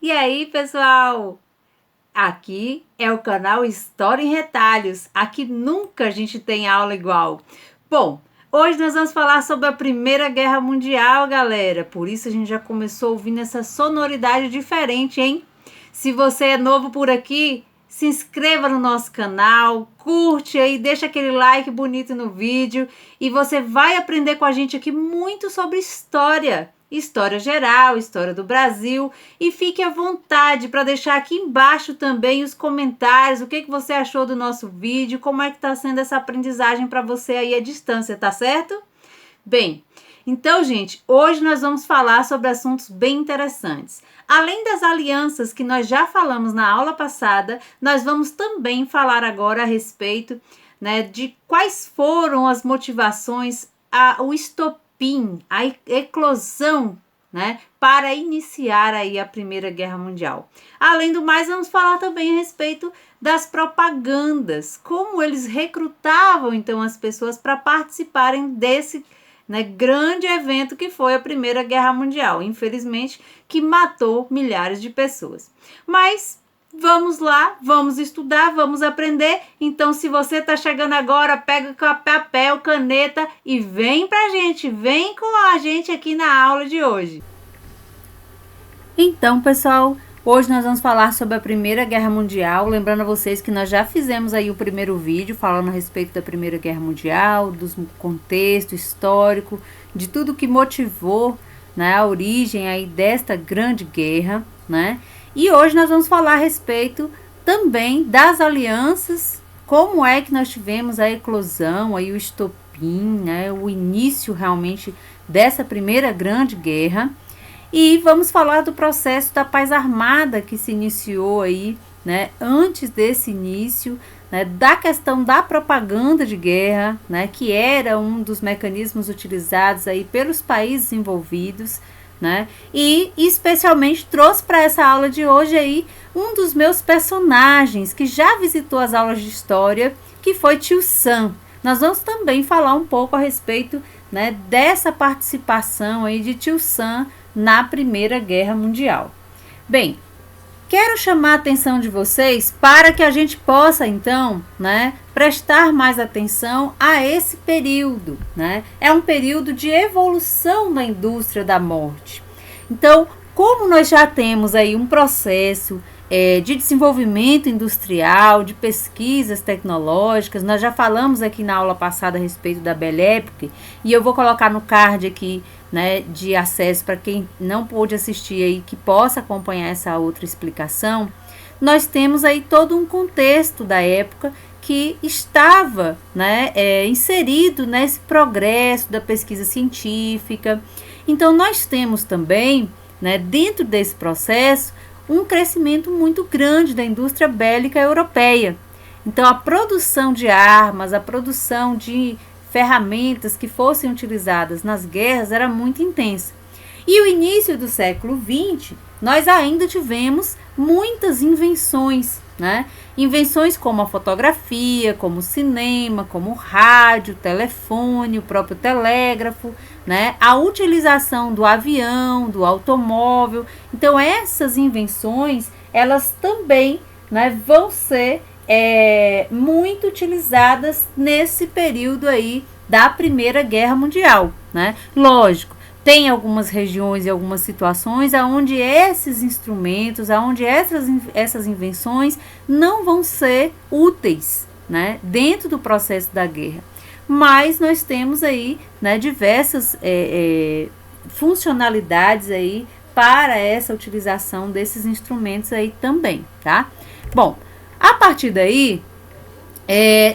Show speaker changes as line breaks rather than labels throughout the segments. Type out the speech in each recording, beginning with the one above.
E aí, pessoal? Aqui é o canal História em Retalhos. Aqui nunca a gente tem aula igual. Bom, hoje nós vamos falar sobre a Primeira Guerra Mundial, galera. Por isso a gente já começou ouvindo essa sonoridade diferente, hein? Se você é novo por aqui, se inscreva no nosso canal, curte aí, deixa aquele like bonito no vídeo e você vai aprender com a gente aqui muito sobre história. História geral, história do Brasil, e fique à vontade para deixar aqui embaixo também os comentários, o que você achou do nosso vídeo, como é que está sendo essa aprendizagem para você aí à distância, tá certo? Bem, então, gente, hoje nós vamos falar sobre assuntos bem interessantes. Além das alianças que nós já falamos na aula passada, nós vamos também falar agora a respeito, né, de quais foram as motivações, o estopim, a eclosão, né, para iniciar aí a Primeira Guerra Mundial. Além do mais, vamos falar também a respeito das propagandas, como eles recrutavam então as pessoas para participarem desse, né, grande evento que foi a Primeira Guerra Mundial, infelizmente, que matou milhares de pessoas. Mas vamos lá, vamos estudar, vamos aprender. Então, se você está chegando agora, pega papel, caneta e vem pra gente, vem com a gente aqui na aula de hoje. Então, pessoal, hoje nós vamos falar sobre a Primeira Guerra Mundial, lembrando a vocês que nós já fizemos aí o primeiro vídeo falando a respeito da Primeira Guerra Mundial, do contexto histórico, de tudo que motivou, né, a origem aí desta grande guerra, né? E hoje nós vamos falar a respeito também das alianças, como é que nós tivemos a eclosão, aí o estopim, né, o início realmente dessa primeira grande guerra. E vamos falar do processo da paz armada que se iniciou aí, né, antes desse início, né, da questão da propaganda de guerra, né, que era um dos mecanismos utilizados aí pelos países envolvidos, né, e especialmente trouxe para essa aula de hoje aí um dos meus personagens que já visitou as aulas de história, que foi Tio Sam. Nós vamos também falar um pouco a respeito, né, dessa participação aí de Tio Sam na Primeira Guerra Mundial. Bem, quero chamar a atenção de vocês para que a gente possa, então, né, prestar mais atenção a esse período, né? É um período de evolução da indústria da morte. Então, como nós já temos aí um processo de desenvolvimento industrial, de pesquisas tecnológicas, nós já falamos aqui na aula passada a respeito da Belle Époque, e eu vou colocar no card aqui, né, de acesso para quem não pôde assistir aí, que possa acompanhar essa outra explicação. Nós temos aí todo um contexto da época que estava, né, inserido nesse progresso da pesquisa científica. Então, nós temos também, né, dentro desse processo, um crescimento muito grande da indústria bélica europeia. Então, a produção de armas, a produção de ferramentas que fossem utilizadas nas guerras era muito intensa. E o início do século XX, nós ainda tivemos muitas invenções, né? Invenções como a fotografia, como o cinema, como o rádio, o telefone, o próprio telégrafo, né? A utilização do avião, do automóvel. Então, essas invenções, elas também, né, vão ser muito utilizadas nesse período aí da Primeira Guerra Mundial, né? Lógico, tem algumas regiões e algumas situações onde esses instrumentos, onde essas invenções não vão ser úteis, né, dentro do processo da guerra. Mas nós temos aí, né, diversas funcionalidades aí para essa utilização desses instrumentos aí também, tá? Bom, a partir daí,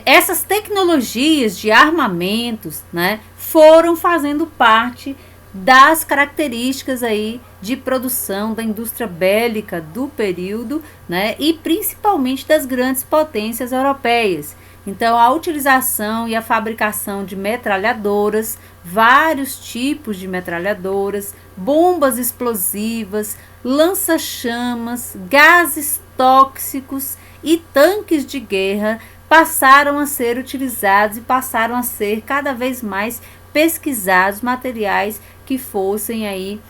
essas tecnologias de armamentos, né, foram fazendo parte das características aí de produção da indústria bélica do período, né, e principalmente das grandes potências europeias. Então, a utilização e a fabricação de metralhadoras, vários tipos de metralhadoras, bombas explosivas, lança-chamas, gases tóxicos e tanques de guerra passaram a ser utilizados e passaram a ser cada vez mais pesquisados materiais que fossem aí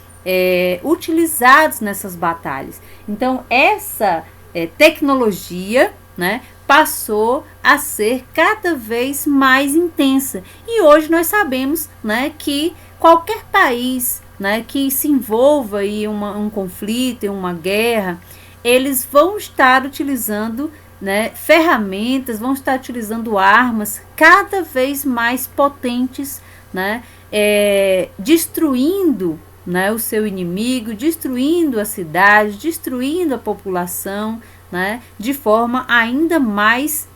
utilizados nessas batalhas. Então, essa tecnologia, né, passou a ser cada vez mais intensa. E hoje nós sabemos, né, que qualquer país, né, que se envolva em um conflito, em uma guerra, eles vão estar utilizando, né, ferramentas, vão estar utilizando armas cada vez mais potentes, né, destruindo, né, o seu inimigo, destruindo a cidade, destruindo a população, né, de forma ainda mais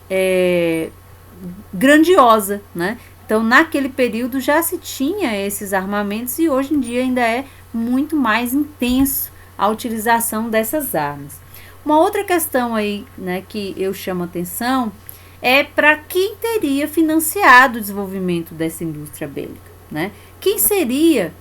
grandiosa, né? Então, naquele período já se tinha esses armamentos e hoje em dia ainda é muito mais intenso a utilização dessas armas. Uma outra questão aí, né, que eu chamo a atenção é para quem teria financiado o desenvolvimento dessa indústria bélica, né? Quem seria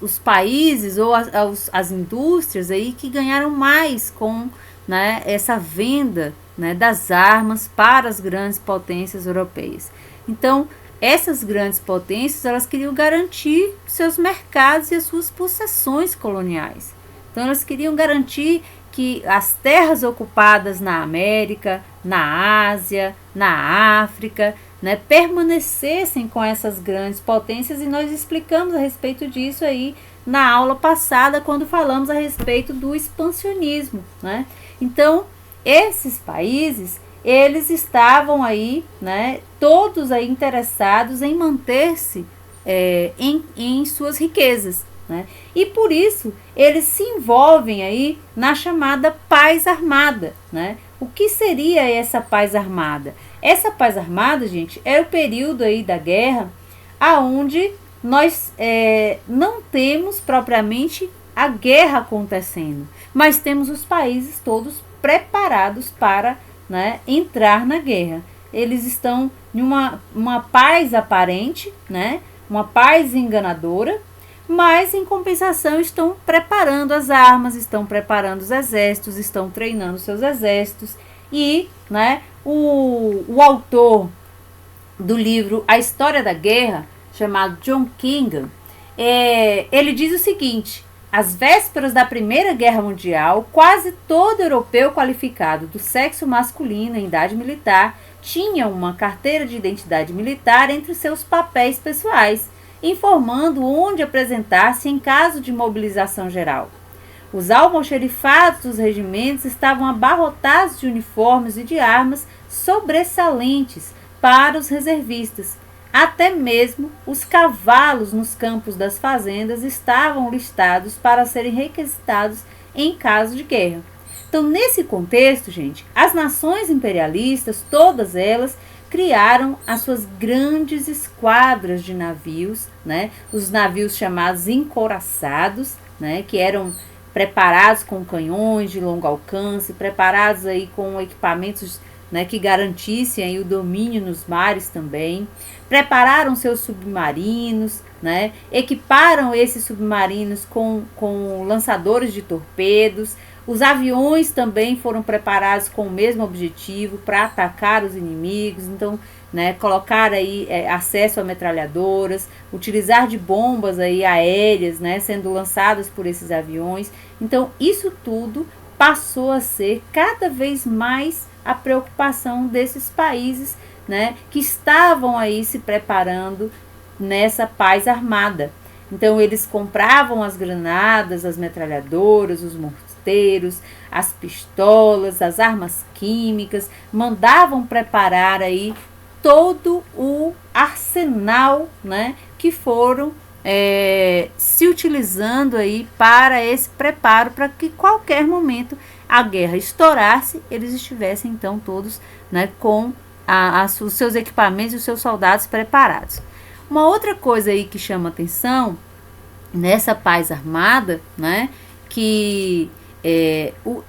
os países ou as indústrias aí que ganharam mais com, né, essa venda, né, das armas para as grandes potências europeias. Então, essas grandes potências, elas queriam garantir seus mercados e as suas possessões coloniais. Então, elas queriam garantir que as terras ocupadas na América, na Ásia, na África, né, permanecessem com essas grandes potências, e nós explicamos a respeito disso aí na aula passada, quando falamos a respeito do expansionismo, né? Então, esses países, eles estavam aí, né, todos aí interessados em manter-se em suas riquezas, né? E por isso eles se envolvem aí na chamada paz armada, né? O que seria essa paz armada? Essa paz armada, gente, é o período aí da guerra aonde nós não temos propriamente a guerra acontecendo, mas temos os países todos preparados para, né, entrar na guerra. Eles estão em uma paz aparente, né, uma paz enganadora, mas em compensação estão preparando as armas, estão preparando os exércitos, estão treinando seus exércitos. E, né, o autor do livro A História da Guerra, chamado John Kingham, ele diz o seguinte: às vésperas da Primeira Guerra Mundial, quase todo europeu qualificado do sexo masculino em idade militar tinha uma carteira de identidade militar entre seus papéis pessoais, informando onde apresentar-se em caso de mobilização geral. Os almoxerifados dos regimentos estavam abarrotados de uniformes e de armas sobressalentes para os reservistas. Até mesmo os cavalos nos campos das fazendas estavam listados para serem requisitados em caso de guerra. Então, nesse contexto, gente, as nações imperialistas, todas elas, criaram as suas grandes esquadras de navios, né? Os navios chamados encouraçados, né? Que eram preparados com canhões de longo alcance, preparados aí com equipamentos, né, que garantissem aí o domínio nos mares também. Prepararam seus submarinos, né, equiparam esses submarinos com lançadores de torpedos. Os aviões também foram preparados com o mesmo objetivo, para atacar os inimigos. Então, né, colocar aí acesso a metralhadoras, utilizar de bombas aí aéreas, né, sendo lançadas por esses aviões. Então, isso tudo passou a ser cada vez mais a preocupação desses países, né, que estavam aí se preparando nessa paz armada. Então, eles compravam as granadas, as metralhadoras, os morteiros, as pistolas, as armas químicas, mandavam preparar aí todo o arsenal, né, que foram se utilizando aí para esse preparo, para que qualquer momento a guerra estourasse, eles estivessem então todos, né, com os seus equipamentos e os seus soldados preparados. Uma outra coisa aí que chama atenção nessa paz armada, né, que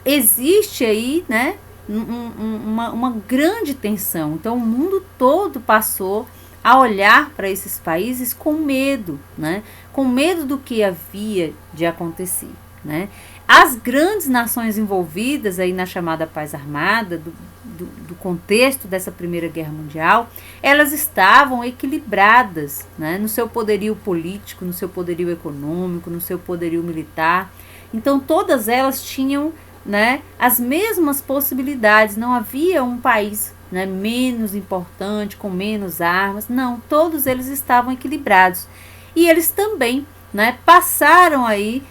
existe aí, né, uma grande tensão. Então, o mundo todo passou a olhar para esses países com medo, né, com medo do que havia de acontecer. né? As grandes nações envolvidas aí na chamada paz armada, do contexto dessa Primeira Guerra Mundial, elas estavam equilibradas, né, no seu poderio político, no seu poderio econômico, no seu poderio militar. Então todas elas tinham, né, as mesmas possibilidades, não havia um país, né, menos importante, com menos armas, não, todos eles estavam equilibrados. E eles também, né, passaram aí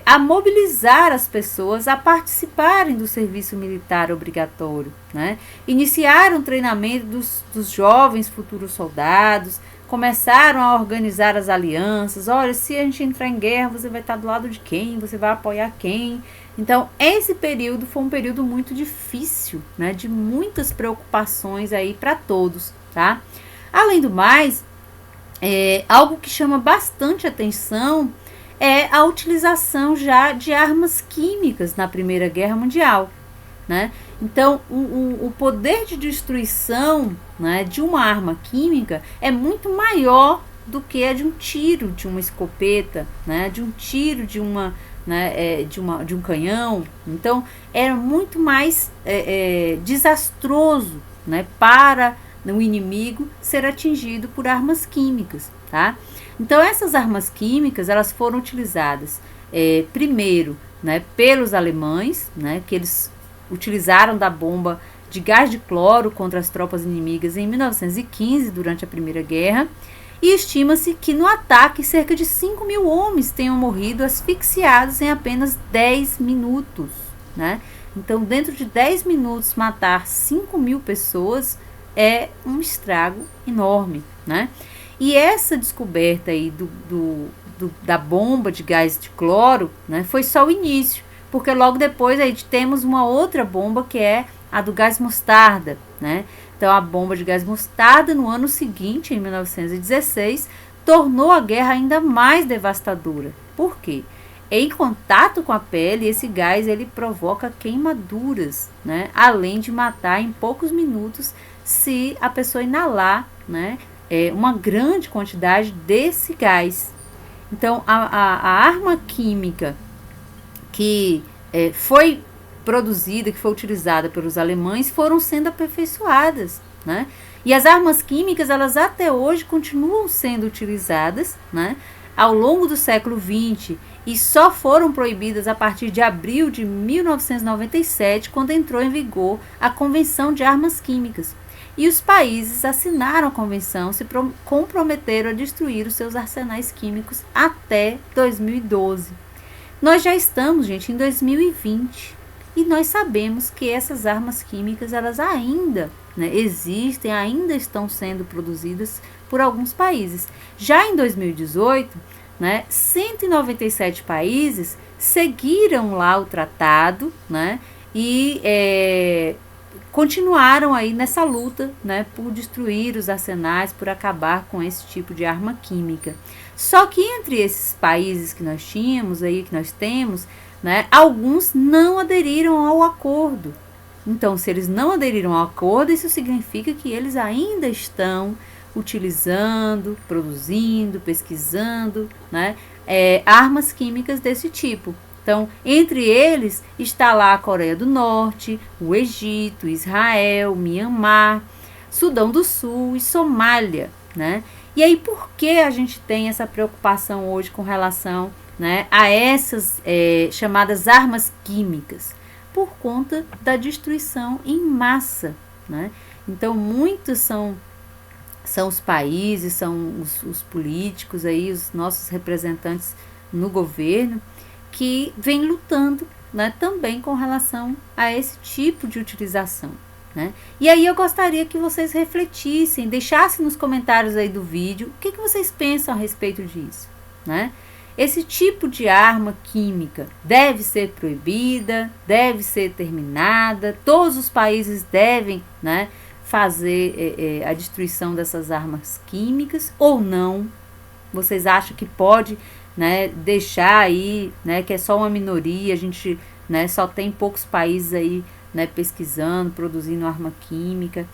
a mobilizar as pessoas a participarem do serviço militar obrigatório, né? Iniciaram o treinamento dos jovens futuros soldados, começaram a organizar as alianças. Olha, se a gente entrar em guerra, você vai estar do lado de quem? Você vai apoiar quem? Então, esse período foi um período muito difícil, né? De muitas preocupações aí para todos, tá? Além do mais, algo que chama bastante atenção é a utilização já de armas químicas na Primeira Guerra Mundial, né? Então, o poder de destruição, né, de uma arma química é muito maior do que a de um tiro de uma escopeta, né, de um tiro de um canhão. Então, era muito mais desastroso, né, para o inimigo ser atingido por armas químicas, tá? Então, essas armas químicas, elas foram utilizadas primeiro, né, pelos alemães, né, que eles utilizaram da bomba de gás de cloro contra as tropas inimigas em 1915, durante a Primeira Guerra, e estima-se que no ataque cerca de 5.000 homens tenham morrido asfixiados em apenas 10 minutos, né? Então, dentro de 10 minutos, matar 5.000 pessoas é um estrago enorme, né? E essa descoberta aí da bomba de gás de cloro, né, foi só o início, porque logo depois aí temos uma outra bomba, que é a do gás mostarda, né? Então, a bomba de gás mostarda, no ano seguinte, em 1916, tornou a guerra ainda mais devastadora. Por quê? Em contato com a pele, esse gás ele provoca queimaduras, né? Além de matar em poucos minutos se a pessoa inalar, né, uma grande quantidade desse gás. Então, a arma química que foi produzida, que foi utilizada pelos alemães, foram sendo aperfeiçoadas, né? E as armas químicas, elas até hoje continuam sendo utilizadas, né, ao longo do século XX, e só foram proibidas a partir de abril de 1997, quando entrou em vigor a Convenção de Armas Químicas. E os países assinaram a convenção, se comprometeram a destruir os seus arsenais químicos até 2012. Nós já estamos, gente, em 2020, e nós sabemos que essas armas químicas, elas ainda, né, existem, ainda estão sendo produzidas por alguns países. Já em 2018, né, 197 países seguiram lá o tratado, né, e continuaram aí nessa luta, né, por destruir os arsenais, por acabar com esse tipo de arma química. Só que entre esses países que nós tínhamos aí, que nós temos, né, alguns não aderiram ao acordo. Então, se eles não aderiram ao acordo, isso significa que eles ainda estão utilizando, produzindo, pesquisando, né, armas químicas desse tipo. Então, entre eles está lá a Coreia do Norte, o Egito, Israel, Mianmar, Sudão do Sul e Somália, né? E aí, por que a gente tem essa preocupação hoje com relação, né, a essas chamadas armas químicas? Por conta da destruição em massa, né? Então, muitos são os países, são os políticos aí, os nossos representantes no governo, que vem lutando, né, também com relação a esse tipo de utilização, né? E aí eu gostaria que vocês refletissem, deixassem nos comentários aí do vídeo o que vocês pensam a respeito disso, né? Esse tipo de arma química deve ser proibida, deve ser terminada, todos os países devem, né, fazer a destruição dessas armas químicas ou não? Vocês acham que pode, né, deixar aí, né, que é só uma minoria, a gente, né, só tem poucos países aí, né, pesquisando, produzindo arma química?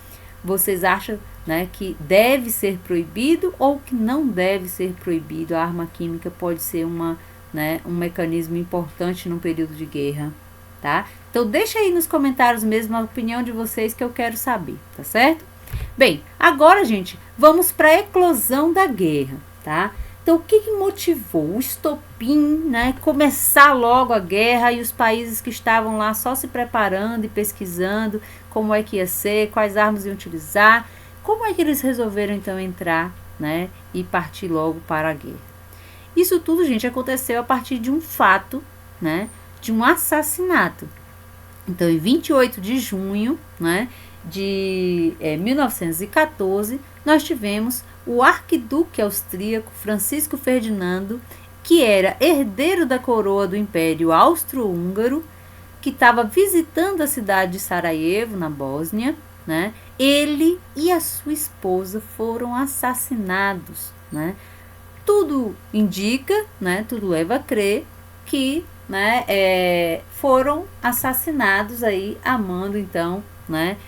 Vocês acham, né, que deve ser proibido ou que não deve ser proibido? A arma química pode ser uma né, um mecanismo importante num período de guerra, tá? Então deixa aí nos comentários mesmo a opinião de vocês que eu quero saber, tá certo? Bem, agora, gente, vamos para a eclosão da guerra, tá? Então, o que motivou o estopim, né? Começar logo a guerra e os países que estavam lá só se preparando e pesquisando como é que ia ser, quais armas iam utilizar, como é que eles resolveram então entrar, né? E partir logo para a guerra. Isso tudo, gente, aconteceu a partir de um fato, né? De um assassinato. Então, em 28 de junho, né? De 1914, nós tivemos o arquiduque austríaco Francisco Ferdinando, que era herdeiro da coroa do Império Austro-Húngaro, que estava visitando a cidade de Sarajevo, na Bósnia, né? Ele e a sua esposa foram assassinados, né? Tudo indica, né? Tudo leva a crer que, né? Foram assassinados aí a mando, então, né?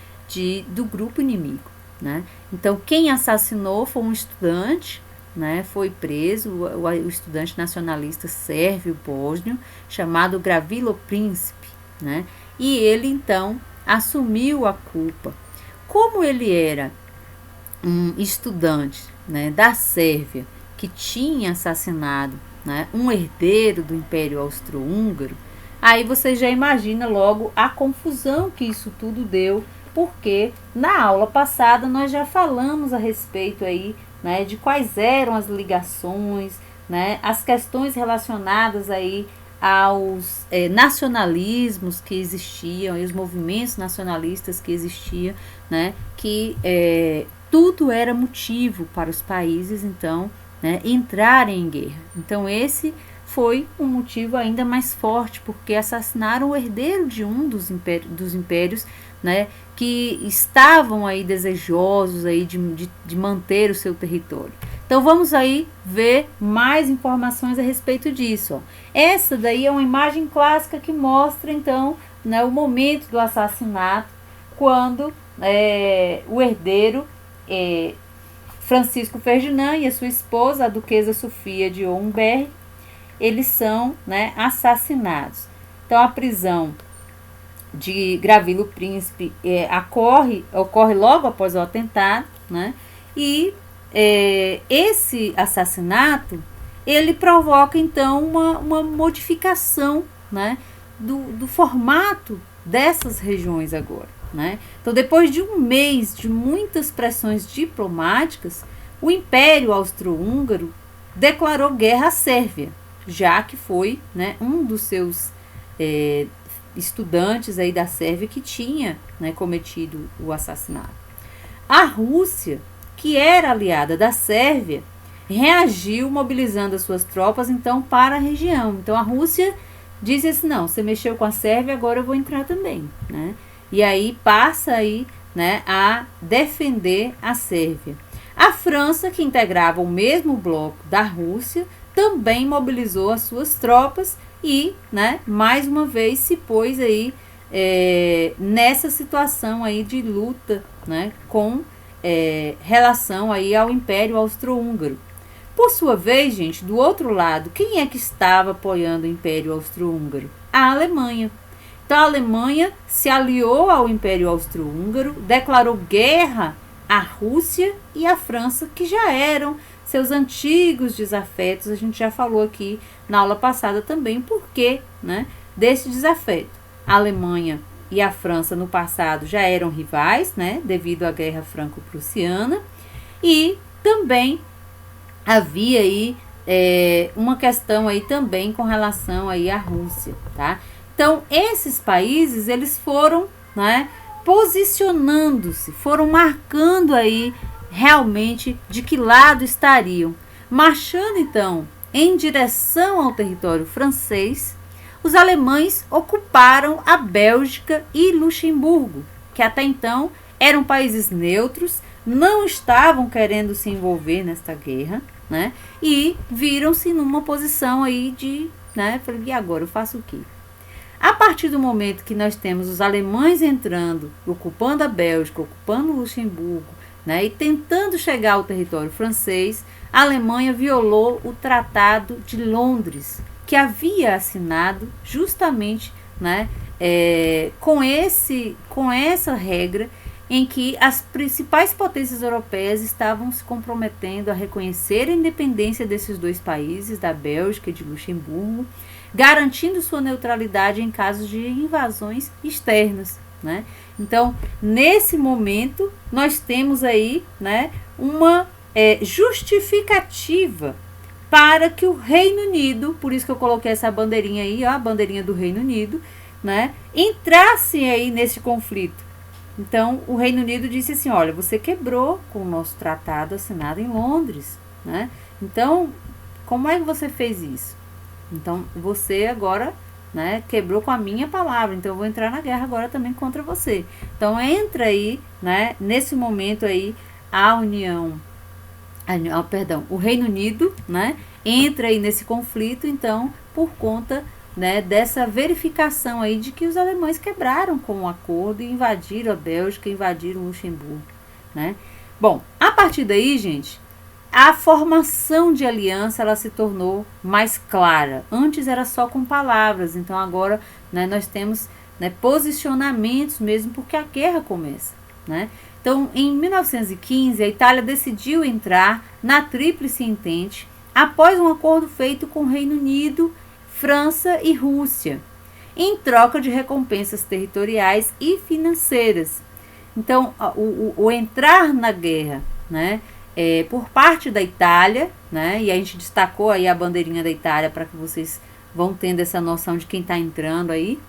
Do grupo inimigo, né? Então, quem assassinou foi um estudante, né? Foi preso, o estudante nacionalista sérvio bósnio, chamado Gavrilo Princip, né? E ele, então, assumiu a culpa. Como ele era um estudante, né, da Sérvia, que tinha assassinado, né, um herdeiro do Império Austro-Húngaro, aí você já imagina logo a confusão que isso tudo deu, porque na aula passada nós já falamos a respeito aí, né, de quais eram as ligações, né, as questões relacionadas aí aos nacionalismos que existiam e os movimentos nacionalistas que existiam, né, que tudo era motivo para os países, então, né, entrarem em guerra. Então, esse foi um motivo ainda mais forte, porque assassinaram o herdeiro de um dos impérios, né, que estavam aí desejosos aí de manter o seu território. Então vamos aí ver mais informações a respeito disso. Ó. Essa daí é uma imagem clássica que mostra então, né, o momento do assassinato, quando o herdeiro Francisco Ferdinand e a sua esposa, a duquesa Sofia de Hohenberg, eles são, né, assassinados. Então a prisão de Gavrilo Princip ocorre logo após o atentado, né? E esse assassinato ele provoca então uma modificação, né, do formato dessas regiões agora, né? Então, depois de um mês de muitas pressões diplomáticas, o Império Austro-Húngaro declarou guerra à Sérvia, já que foi, né, um dos seus estudantes aí da Sérvia que tinha, né, cometido o assassinato. A Rússia, que era aliada da Sérvia, reagiu mobilizando as suas tropas então para a região. Então a Rússia disse assim: não, você mexeu com a Sérvia, agora eu vou entrar também, né? E aí passa aí, né, a defender a Sérvia. A França, que integrava o mesmo bloco da Rússia, também mobilizou as suas tropas e, né, mais uma vez se pôs aí nessa situação aí de luta, né, com relação aí ao Império Austro-Húngaro. Por sua vez, gente, do outro lado, quem é que estava apoiando o Império Austro-Húngaro? A Alemanha. Então a Alemanha se aliou ao Império Austro-Húngaro, declarou guerra à Rússia e à França, que já eram seus antigos desafetos. A gente já falou aqui na aula passada também o porquê, né, desse desafeto. A Alemanha e a França no passado já eram rivais, né, devido à Guerra Franco-Prussiana, e também havia aí uma questão aí também com relação aí à Rússia, tá? Então esses países eles foram, né, posicionando-se, foram marcando aí realmente de que lado estariam, marchando então em direção ao território francês. Os alemães ocuparam a Bélgica e Luxemburgo, que até então eram países neutros, não estavam querendo se envolver nesta guerra, né? E viram-se numa posição aí de, né? Falei, e agora eu faço o quê? A partir do momento que nós temos os alemães entrando, ocupando a Bélgica, ocupando o Luxemburgo, né, e tentando chegar ao território francês, a Alemanha violou o Tratado de Londres, que havia assinado justamente, né, com essa regra em que as principais potências europeias estavam se comprometendo a reconhecer a independência desses dois países, da Bélgica e de Luxemburgo, garantindo sua neutralidade em casos de invasões externas, né? Então, nesse momento, nós temos aí, né, uma justificativa para que o Reino Unido, por isso que eu coloquei essa bandeirinha aí, ó, a bandeirinha do Reino Unido, né, entrasse aí nesse conflito. Então, o Reino Unido disse assim, olha, você quebrou com o nosso tratado assinado em Londres, né? Então, como é que você fez isso? Então, você agora, né, quebrou com a minha palavra, então eu vou entrar na guerra agora também contra você. Então, entra aí, né, nesse momento aí, o Reino Unido, né, entra aí nesse conflito, então, por conta, né, dessa verificação aí de que os alemães quebraram com o acordo e invadiram a Bélgica, invadiram Luxemburgo, né? Bom, a partir daí, gente, a formação de aliança ela se tornou mais clara. Antes era só com palavras, então agora, né, nós temos, né, posicionamentos mesmo porque a guerra começa, né? Então, em 1915, a Itália decidiu entrar na Tríplice Entente após um acordo feito com o Reino Unido, França e Rússia, em troca de recompensas territoriais e financeiras. Então, o entrar na guerra, né, por parte da Itália, né, e a gente destacou aí a bandeirinha da Itália para que vocês vão tendo essa noção de quem está entrando aí,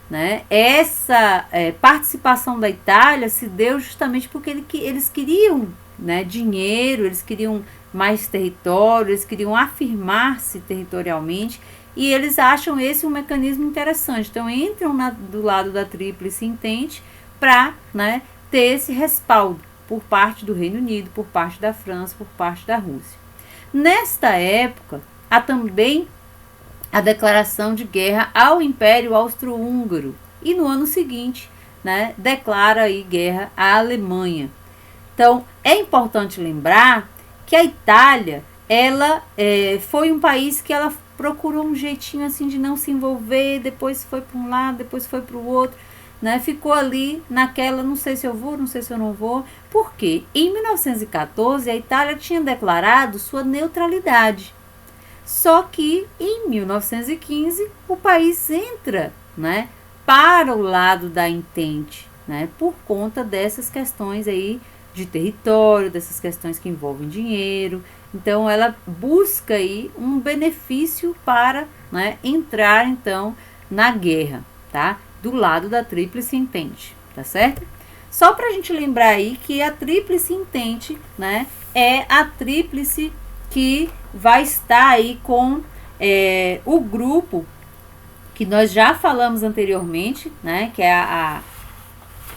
né, essa participação da Itália se deu justamente porque eles queriam, né, dinheiro, eles queriam mais território, eles queriam afirmar-se territorialmente, e eles acham esse um mecanismo interessante. Então, entram do lado da Tríplice Entente para, né, ter esse respaldo por parte do Reino Unido, por parte da França, por parte da Rússia. Nesta época, há também a declaração de guerra ao Império Austro-Húngaro. E no ano seguinte, né, declara aí guerra à Alemanha. Então, é importante lembrar que a Itália, ela foi um país que ela procurou um jeitinho assim de não se envolver, depois foi para um lado, depois foi para o outro, né? Ficou ali naquela, não sei se eu vou, não sei se eu não vou, porque em 1914 a Itália tinha declarado sua neutralidade. Só que em 1915 o país entra, né, para o lado da Entente, né, por conta dessas questões aí de território, dessas questões que envolvem dinheiro. Então, ela busca aí um benefício para, né, entrar, então, na guerra, tá? Do lado da Tríplice Entente, tá certo? Só para a gente lembrar aí que a Tríplice Entente, né, é a tríplice que vai estar aí com o grupo que nós já falamos anteriormente, né, que é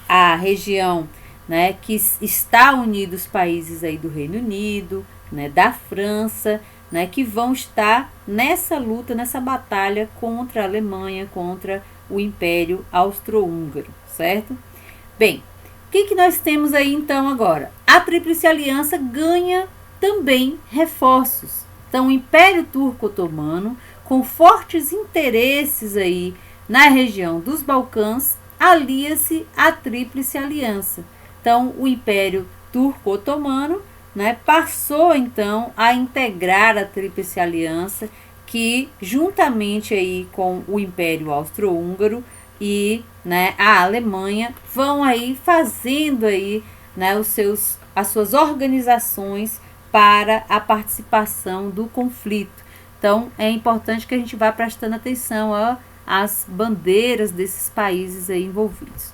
a região, né, que está unindo os países aí do Reino Unido, né, da França, né, que vão estar nessa luta, nessa batalha contra a Alemanha, contra o Império Austro-Húngaro, certo? Bem, o que nós temos aí então agora? A Tríplice Aliança ganha também reforços. Então, o Império Turco-Otomano, com fortes interesses aí na região dos Balcãs, alia-se à Tríplice Aliança. Então, o Império Turco-Otomano, né, passou então a integrar a Tríplice Aliança, que juntamente aí com o Império Austro-Húngaro e, né, a Alemanha vão aí fazendo aí, né, as suas organizações para a participação do conflito. Então, é importante que a gente vá prestando atenção às bandeiras desses países aí envolvidos.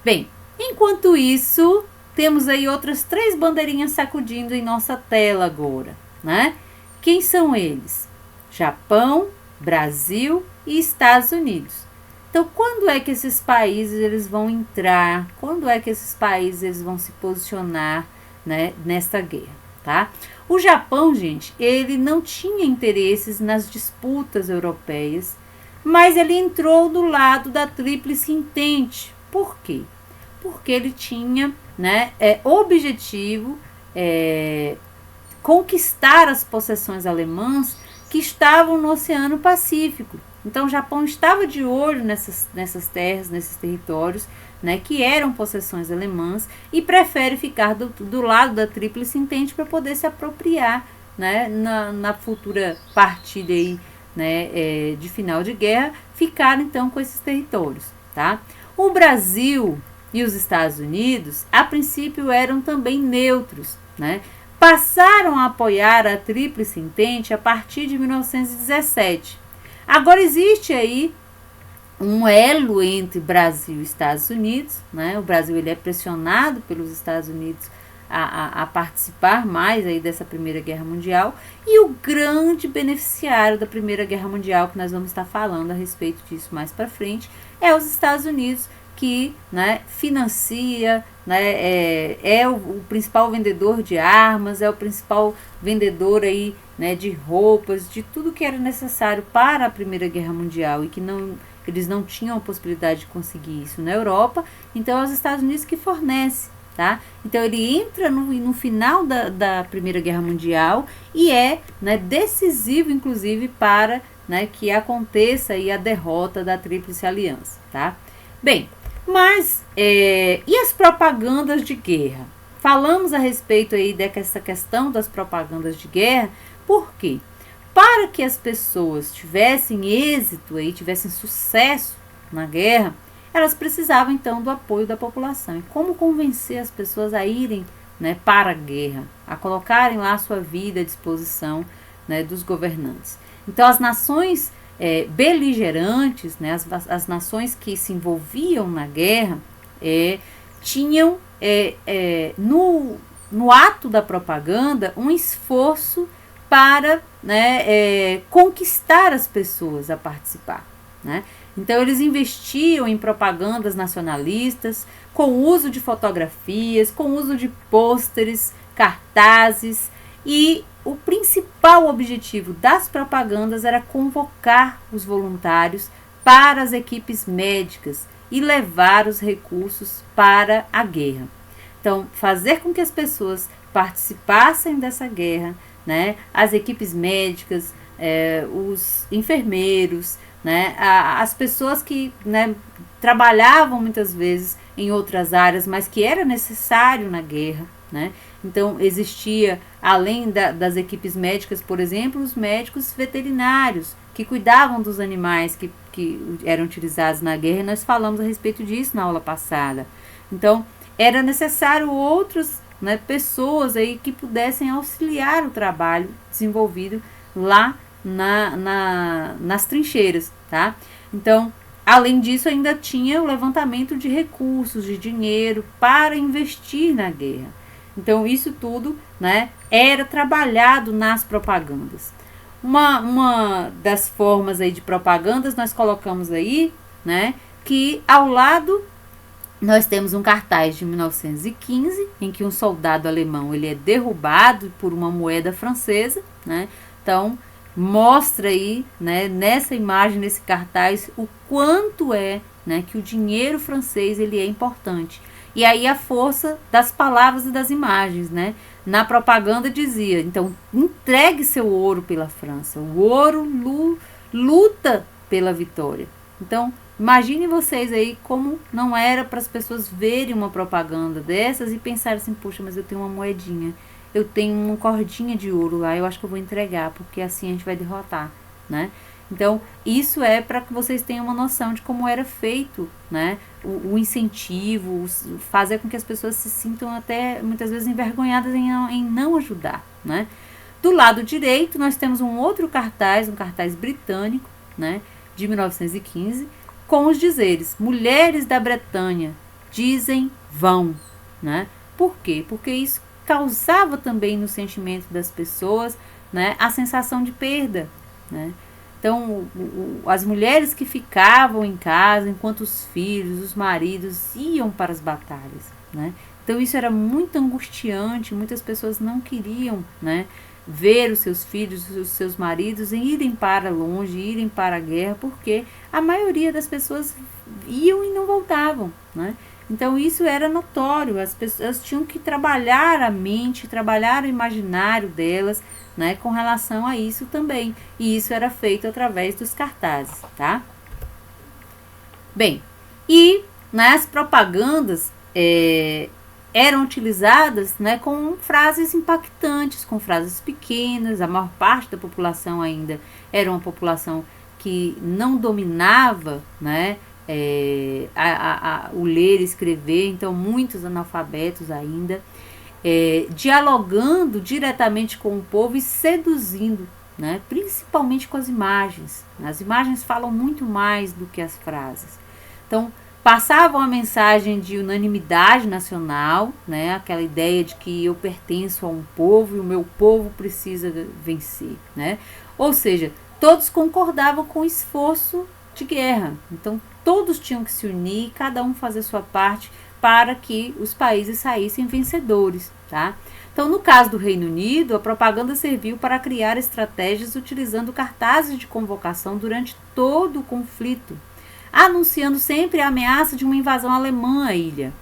Bem, enquanto isso, temos aí outras 3 bandeirinhas sacudindo em nossa tela agora, né? Quem são eles? Japão, Brasil e Estados Unidos. Então, quando é que esses países eles vão entrar? Quando é que esses países eles vão se posicionar, né, nessa guerra, tá? O Japão, gente, ele não tinha interesses nas disputas europeias, mas ele entrou do lado da Tríplice Entente. Por quê? Porque ele tinha né, objetivo conquistar as possessões alemãs que estavam no Oceano Pacífico. Então o Japão estava de olho nessas terras, nesses territórios, né, que eram possessões alemãs, e prefere ficar do lado da Tríplice Entente para poder se apropriar, né, na futura partida aí, né, de final de guerra, ficar então com esses territórios. Tá? O Brasil e os Estados Unidos, a princípio, eram também neutros, né? Passaram a apoiar a Tríplice Entente a partir de 1917. Agora existe aí um elo entre Brasil e Estados Unidos, né? O Brasil ele é pressionado pelos Estados Unidos a participar mais aí dessa Primeira Guerra Mundial, e o grande beneficiário da Primeira Guerra Mundial, que nós vamos estar falando a respeito disso mais para frente, é os Estados Unidos, que, né, financia, né, é o principal vendedor de armas, é o principal vendedor aí, né, de roupas, de tudo que era necessário para a Primeira Guerra Mundial, e que eles não tinham a possibilidade de conseguir isso na Europa. Então é os Estados Unidos que fornece. Tá? Então ele entra no final da Primeira Guerra Mundial e né, decisivo, inclusive, para, né, que aconteça aí a derrota da Tríplice Aliança. Tá? Bem, mas e as propagandas de guerra? Falamos a respeito aí dessa questão das propagandas de guerra. Por quê? Para que as pessoas tivessem êxito aí, tivessem sucesso na guerra, elas precisavam então do apoio da população. E como convencer as pessoas a irem, né, para a guerra, a colocarem lá a sua vida à disposição, né, dos governantes? Então as nações beligerantes, né, as nações que se envolviam na guerra, tinham no ato da propaganda um esforço para, né, conquistar as pessoas a participar, né? Então eles investiam em propagandas nacionalistas, com o uso de fotografias, com o uso de pôsteres, cartazes, e o principal objetivo das propagandas era convocar os voluntários para as equipes médicas e levar os recursos para a guerra. Então, fazer com que as pessoas participassem dessa guerra, né, as equipes médicas, os enfermeiros, né, as pessoas que, né, trabalhavam muitas vezes em outras áreas, mas que era necessário na guerra, né? Então existia, além das equipes médicas, por exemplo, os médicos veterinários que cuidavam dos animais que eram utilizados na guerra, e nós falamos a respeito disso na aula passada. Então era necessário outras, né, pessoas aí que pudessem auxiliar o trabalho desenvolvido lá nas trincheiras, tá? Então, além disso, ainda tinha o levantamento de recursos, de dinheiro para investir na guerra. Então, isso tudo, né, era trabalhado nas propagandas. Uma das formas aí de propagandas nós colocamos aí, né, que ao lado nós temos um cartaz de 1915, em que um soldado alemão ele é derrubado por uma moeda francesa, né? Então mostra aí, né, nessa imagem, nesse cartaz, o quanto né, que o dinheiro francês ele é importante. E aí a força das palavras e das imagens, né? Na propaganda dizia, então, entregue seu ouro pela França. O ouro luta pela vitória. Então, imagine vocês aí como não era para as pessoas verem uma propaganda dessas e pensarem assim, poxa, mas eu tenho uma moedinha, eu tenho uma cordinha de ouro lá, eu acho que eu vou entregar, porque assim a gente vai derrotar, né? Então, isso é para que vocês tenham uma noção de como era feito, né, o incentivo, fazer com que as pessoas se sintam até, muitas vezes, envergonhadas em não ajudar, né? Do lado direito, nós temos um outro cartaz, um cartaz britânico, né, de 1915, com os dizeres, mulheres da Bretanha dizem vão, né? Por quê? Porque isso causava também no sentimento das pessoas, né, a sensação de perda, né? Então, as mulheres que ficavam em casa, enquanto os filhos, os maridos iam para as batalhas, né? Então, isso era muito angustiante, muitas pessoas não queriam, né, ver os seus filhos, os seus maridos irem para longe, irem para a guerra, porque a maioria das pessoas iam e não voltavam, né? Então isso era notório, as pessoas tinham que trabalhar a mente, trabalhar o imaginário delas, né, com relação a isso também. E isso era feito através dos cartazes, tá? Bem, e nas propagandas eram utilizadas, né, com frases impactantes, com frases pequenas. A maior parte da população ainda era uma população que não dominava, né, o ler e escrever, então muitos analfabetos ainda, dialogando diretamente com o povo e seduzindo, né, principalmente com as imagens. As imagens falam muito mais do que as frases. Então, passavam a mensagem de unanimidade nacional, né, aquela ideia de que eu pertenço a um povo e o meu povo precisa vencer, né? Ou seja, todos concordavam com o esforço de guerra. Então, todos tinham que se unir, cada um fazer sua parte para que os países saíssem vencedores, tá? Então, no caso do Reino Unido, a propaganda serviu para criar estratégias utilizando cartazes de convocação durante todo o conflito, anunciando sempre a ameaça de uma invasão alemã à ilha.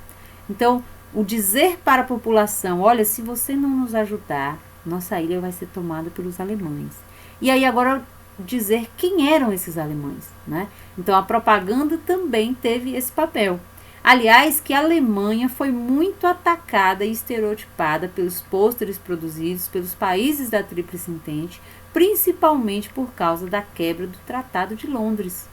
Então, o dizer para a população, olha, se você não nos ajudar, nossa ilha vai ser tomada pelos alemães. E aí agora dizer quem eram esses alemães, né? Então, a propaganda também teve esse papel. Aliás, que a Alemanha foi muito atacada e estereotipada pelos pôsteres produzidos pelos países da Tríplice Entente, principalmente por causa da quebra do Tratado de Londres.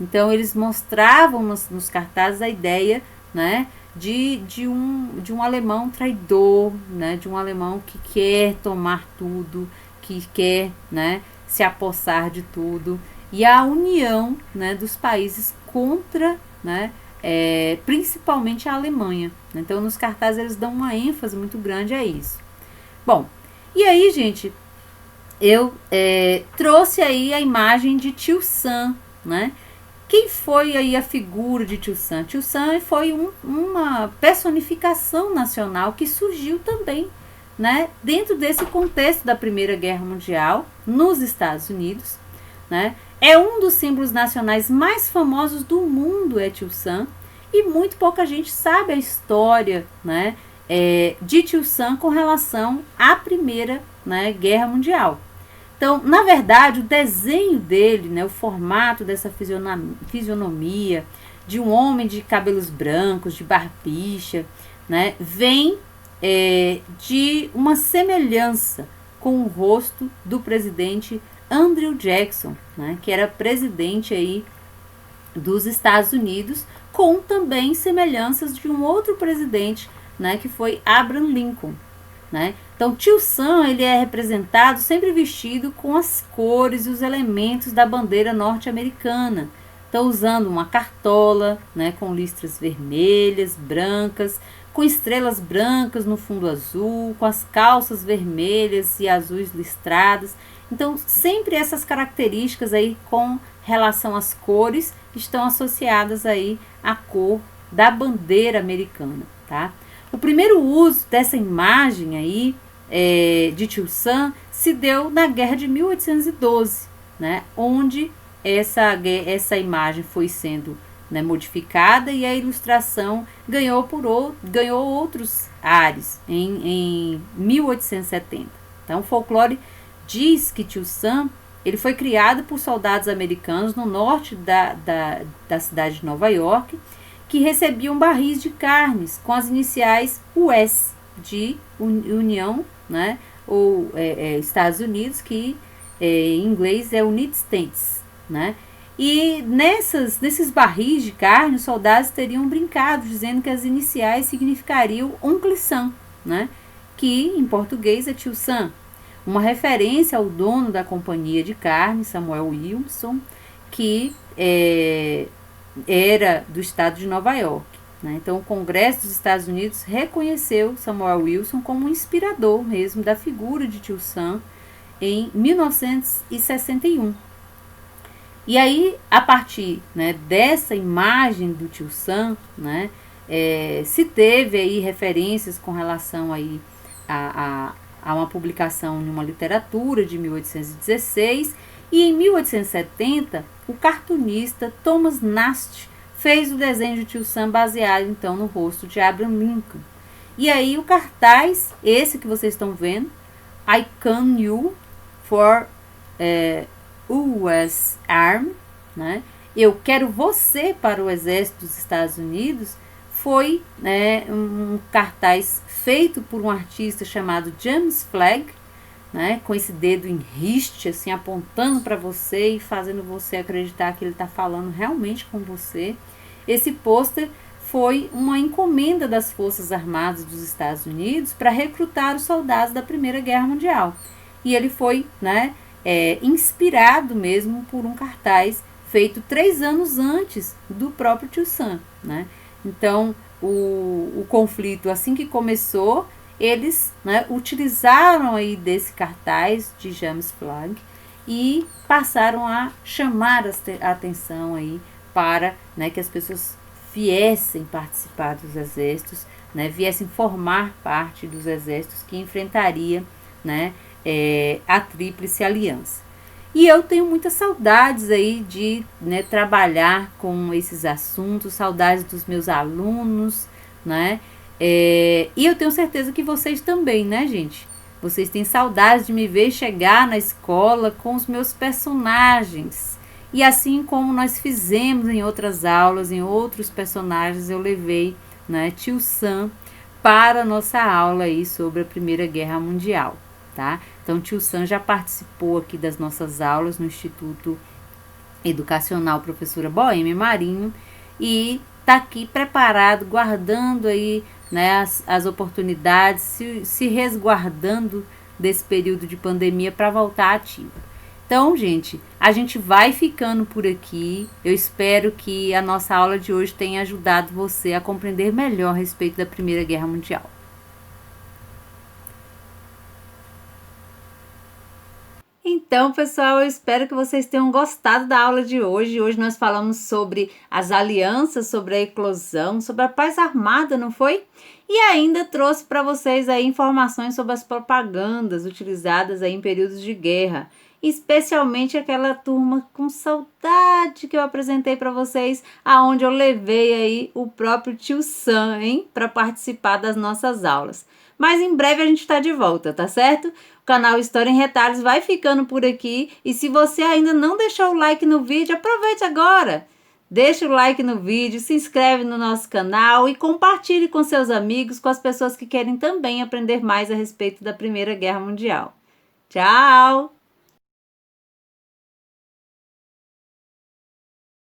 Então, eles mostravam nos cartazes a ideia, né, de um alemão traidor, né, de um alemão que quer tomar tudo, que quer, né, se apossar de tudo. E a união, né, dos países contra, né, principalmente a Alemanha. Então, nos cartazes eles dão uma ênfase muito grande a isso. Bom, e aí, gente, eu trouxe aí a imagem de Tio Sam, né? Quem foi aí a figura de Tio Sam? Tio Sam foi uma personificação nacional que surgiu também, né, dentro desse contexto da Primeira Guerra Mundial nos Estados Unidos, né? É um dos símbolos nacionais mais famosos do mundo, Tio Sam, e muito pouca gente sabe a história, né, de Tio Sam com relação à Primeira, né, Guerra Mundial. Então, na verdade, o desenho dele, né, o formato dessa fisionomia de um homem de cabelos brancos, de barbicha, né, vem de uma semelhança com o rosto do presidente Andrew Jackson, né, que era presidente aí dos Estados Unidos, com também semelhanças de um outro presidente, né, que foi Abraham Lincoln, né? Então, Tio Sam, ele é representado sempre vestido com as cores e os elementos da bandeira norte-americana. Então, usando uma cartola, né, com listras vermelhas, brancas, com estrelas brancas no fundo azul, com as calças vermelhas e azuis listradas. Então, sempre essas características aí com relação às cores estão associadas aí à cor da bandeira americana, tá? O primeiro uso dessa imagem aí de Tio Sam se deu na Guerra de 1812, né, onde essa imagem foi sendo, né, modificada e a ilustração ganhou outros ares em 1870. Então, o folclore diz que Tio Sam ele foi criado por soldados americanos no norte da cidade de Nova York, que recebiam barris de carnes com as iniciais US de União, né, ou Estados Unidos, que em inglês é United States, né? E nesses barris de carne, os soldados teriam brincado, dizendo que as iniciais significariam Uncle Sam, né, que em português é Tio Sam, uma referência ao dono da companhia de carne, Samuel Wilson, que era do estado de Nova York, né? Então, o Congresso dos Estados Unidos reconheceu Samuel Wilson como um inspirador mesmo da figura de Tio Sam em 1961. E aí, a partir, né, dessa imagem do Tio Sam, né, se teve aí referências com relação aí a uma publicação em uma literatura de 1816, e em 1870, o cartunista Thomas Nast fez o desenho de Tio Sam baseado então no rosto de Abraham Lincoln. E aí o cartaz, esse que vocês estão vendo, I Can You for US Army, né? Eu quero você para o exército dos Estados Unidos, foi, né, um cartaz feito por um artista chamado James Flagg, né, com esse dedo em riste, assim, apontando para você e fazendo você acreditar que ele está falando realmente com você. Esse pôster foi uma encomenda das Forças Armadas dos Estados Unidos para recrutar os soldados da Primeira Guerra Mundial. E ele foi, né, inspirado mesmo por um cartaz feito 3 anos antes do próprio Tio Sam, né? Então, o conflito, assim que começou, eles, né, utilizaram aí desse cartaz de James Flagg e passaram a chamar a atenção aí para, né, que as pessoas viessem participar dos exércitos, né, viessem formar parte dos exércitos que enfrentaria, né, a Tríplice Aliança. E eu tenho muitas saudades aí de, né, trabalhar com esses assuntos, saudades dos meus alunos, né? E eu tenho certeza que vocês também, né, gente? Vocês têm saudades de me ver chegar na escola com os meus personagens. E assim como nós fizemos em outras aulas, em outros personagens, eu levei, né, Tio Sam para a nossa aula aí sobre a Primeira Guerra Mundial, tá? Então, Tio Sam já participou aqui das nossas aulas no Instituto Educacional Professora Boêmia Marinho e está aqui preparado, guardando aí, né, as oportunidades, se resguardando desse período de pandemia para voltar ativa. Então, gente, a gente vai ficando por aqui. Eu espero que a nossa aula de hoje tenha ajudado você a compreender melhor a respeito da Primeira Guerra Mundial. Então, pessoal, eu espero que vocês tenham gostado da aula de hoje. Hoje nós falamos sobre as alianças, sobre a eclosão, sobre a paz armada, não foi? E ainda trouxe para vocês aí informações sobre as propagandas utilizadas aí em períodos de guerra, especialmente aquela turma com saudade que eu apresentei para vocês, aonde eu levei aí o próprio Tio Sam, hein, para participar das nossas aulas. Mas em breve a gente está de volta, tá certo? O canal História em Retalhos vai ficando por aqui. E se você ainda não deixou o like no vídeo, aproveite agora. Deixa o like no vídeo, se inscreve no nosso canal e compartilhe com seus amigos, com as pessoas que querem também aprender mais a respeito da Primeira Guerra Mundial. Tchau!